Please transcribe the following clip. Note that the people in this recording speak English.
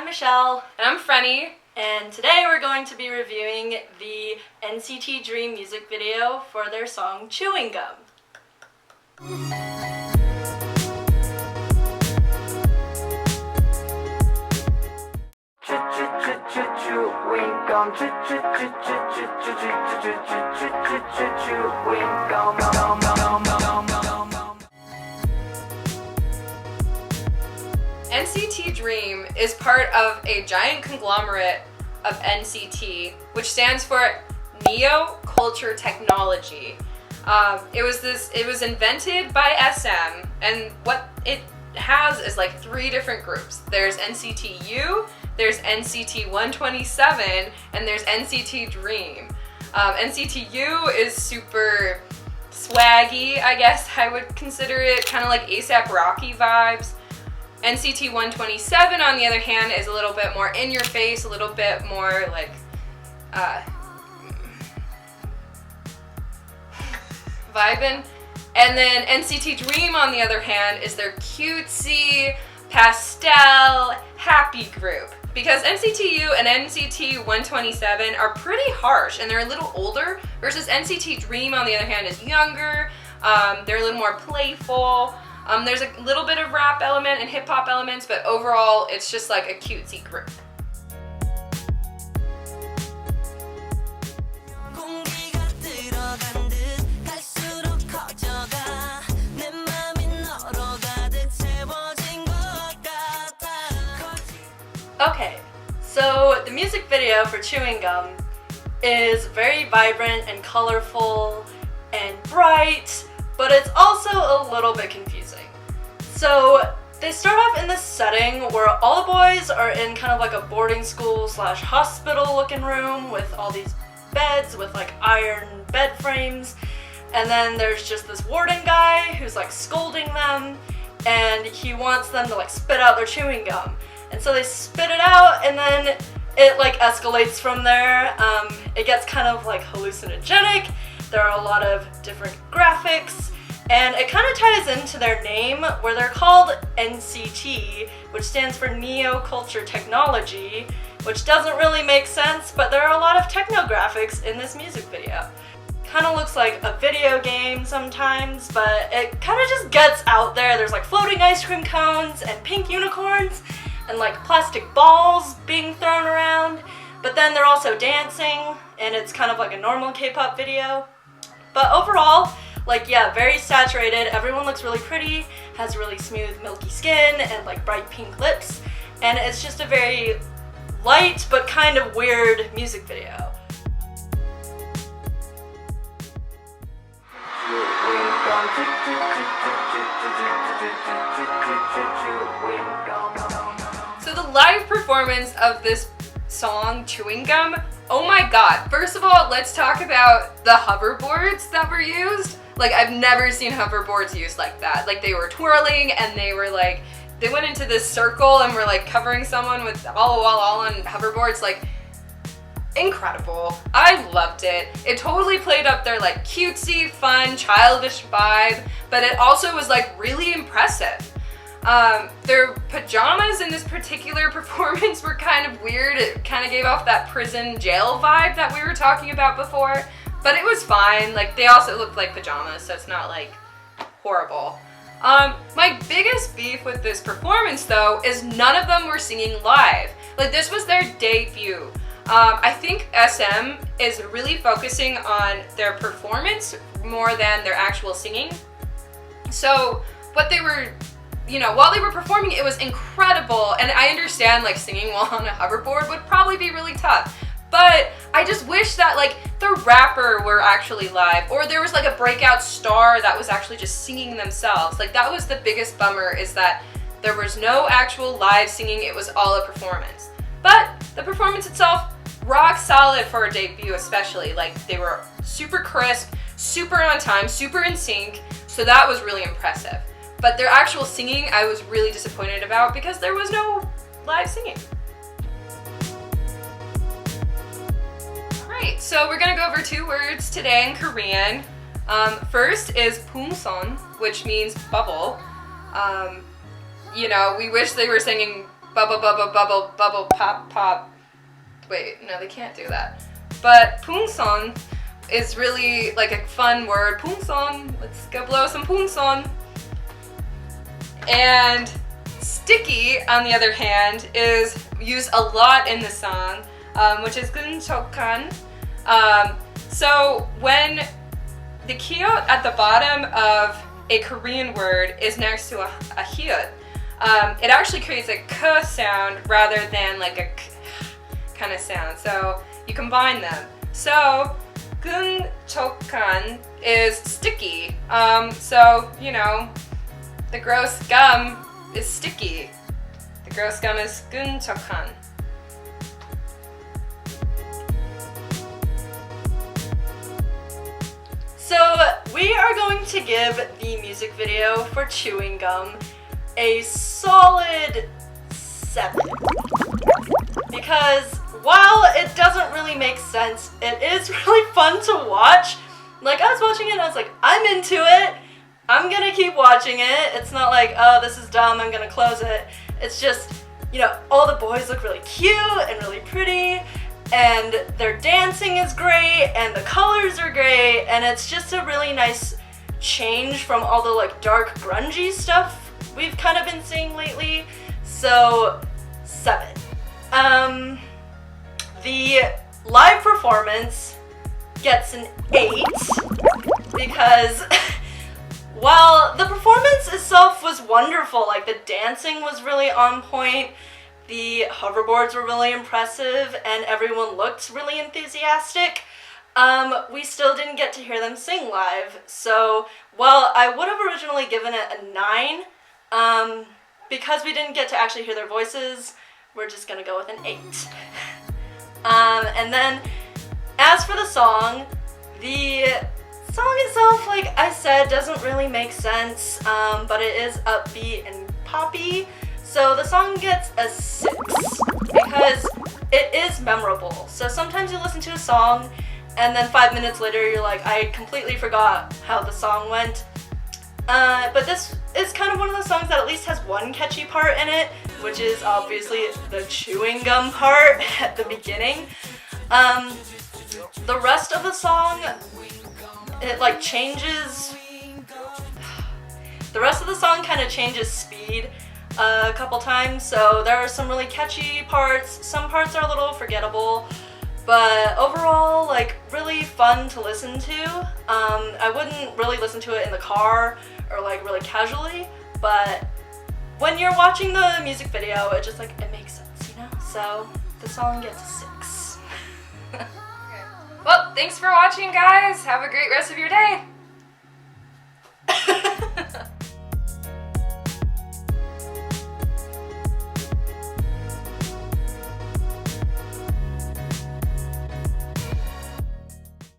Michelle. And I'm Vreni. And today we're going to be reviewing the NCT Dream music video for their song Chewing Gum. NCT Dream is part of a giant conglomerate of NCT, which stands for Neo Culture Technology. It was invented by SM, and what it has is like 3 different groups. There's NCT U, there's NCT 127, and there's NCT Dream. NCT U is super swaggy, I guess I would consider it, kind of like ASAP Rocky vibes. NCT 127, on the other hand, is a little bit more in your face, a little bit more like vibin'. And then NCT Dream, on the other hand, is their cutesy, pastel, happy group. Because NCT U and NCT 127 are pretty harsh and they're a little older, versus NCT Dream, on the other hand, is younger. They're a little more playful. There's a little bit of rap element and hip hop elements, but overall it's just like a cutesy group. Okay, so the music video for Chewing Gum is very vibrant and colorful and bright, but it's also a little bit confusing. So they start off in this setting where all the boys are in kind of like a boarding school / hospital looking room with all these beds with like iron bed frames, and then there's just this warden guy who's like scolding them, and he wants them to like spit out their chewing gum. And so they spit it out, and then it like escalates from there. It gets kind of like hallucinogenic. There are a lot of different graphics, and it kind of ties into their name, where they're called NCT, which stands for Neo Culture Technology, which doesn't really make sense, but there are a lot of techno graphics in this music video. Kind of looks like a video game sometimes, but it kind of just gets out there. There's like floating ice cream cones and pink unicorns and like plastic balls being thrown around, but then they're also dancing, and it's kind of like a normal K-pop video. But overall, like, yeah, very saturated. Everyone looks really pretty, has really smooth milky skin and like bright pink lips, and it's just a very light but kind of weird music video. So the live performance of this song, Chewing Gum, oh my god. First of all, let's talk about the hoverboards that were used. Like, I've never seen hoverboards used like that. Like, they were twirling, and they were like, they went into this circle and were like covering someone with all on hoverboards. Like, incredible. I loved it. It totally played up their like cutesy, fun, childish vibe, but it also was like really impressive. Their pajamas in this particular performance were kind of weird. It kind of gave off that prison jail vibe that we were talking about before, but it was fine. Like, they also looked like pajamas, so it's not like horrible. My biggest beef with this performance, though, is none of them were singing live. Like, this was their debut. I think SM is really focusing on their performance more than their actual singing. So what they were, while they were performing, it was incredible, and I understand like singing while on a hoverboard would probably be really tough, but I just wish that like the rapper were actually live, or there was like a breakout star that was actually just singing themselves. Like, that was the biggest bummer, is that there was no actual live singing, it was all a performance. But the performance itself, rock solid for a debut especially. Like, they were super crisp, super on time, super in sync, so that was really impressive. But their actual singing, I was really disappointed about, because there was no live singing. Alright, so we're gonna go over 2 words today in Korean. First is poomson, which means bubble. We wish they were singing bubble, bubble, bubble, bubble, pop, pop. Wait, no, they can't do that. But 풍선 is really like a fun word. 풍선, let's go blow some 풍선. And sticky, on the other hand, is used a lot in the song, which is 끈적한. So when the kiot at the bottom of a Korean word is next to a hiot, it actually creates a k sound rather than like a k kind of sound. So you combine them. So 끈적한 is sticky. So you know, the gross gum is sticky. The gross gum is 끈적한. So we are going to give the music video for Chewing Gum a solid 7. Because while it doesn't really make sense, it is really fun to watch. Like, I was watching it and I was like, I'm into it. I'm gonna keep watching it. It's not like, oh, this is dumb, I'm gonna close it. It's just, you know, all the boys look really cute and really pretty, and their dancing is great, and the colors are great, and it's just a really nice change from all the like dark grungy stuff we've kind of been seeing lately. So 7. The live performance gets an 8 because while the performance itself was wonderful, like the dancing was really on point, the hoverboards were really impressive, and everyone looked really enthusiastic, we still didn't get to hear them sing live. So while I would have originally given it a 9, because we didn't get to actually hear their voices, we're just gonna go with an 8. And then as for the song itself, like I said, doesn't really make sense, but it is upbeat and poppy. So the song gets a 6 because it is memorable. So sometimes you listen to a song and then 5 minutes later you're like, I completely forgot how the song went. But this is kind of one of the songs that at least has one catchy part in it, which is obviously the chewing gum part at the beginning. The rest of the song, it like changes. The rest of the song kind of changes speed a couple times, so there are some really catchy parts. Some parts are a little forgettable, but overall, like, really fun to listen to. I wouldn't really listen to it in the car or like really casually, but when you're watching the music video, it just like, it makes sense, you know? So the song gets a 6. Well, thanks for watching, guys. Have a great rest of your day.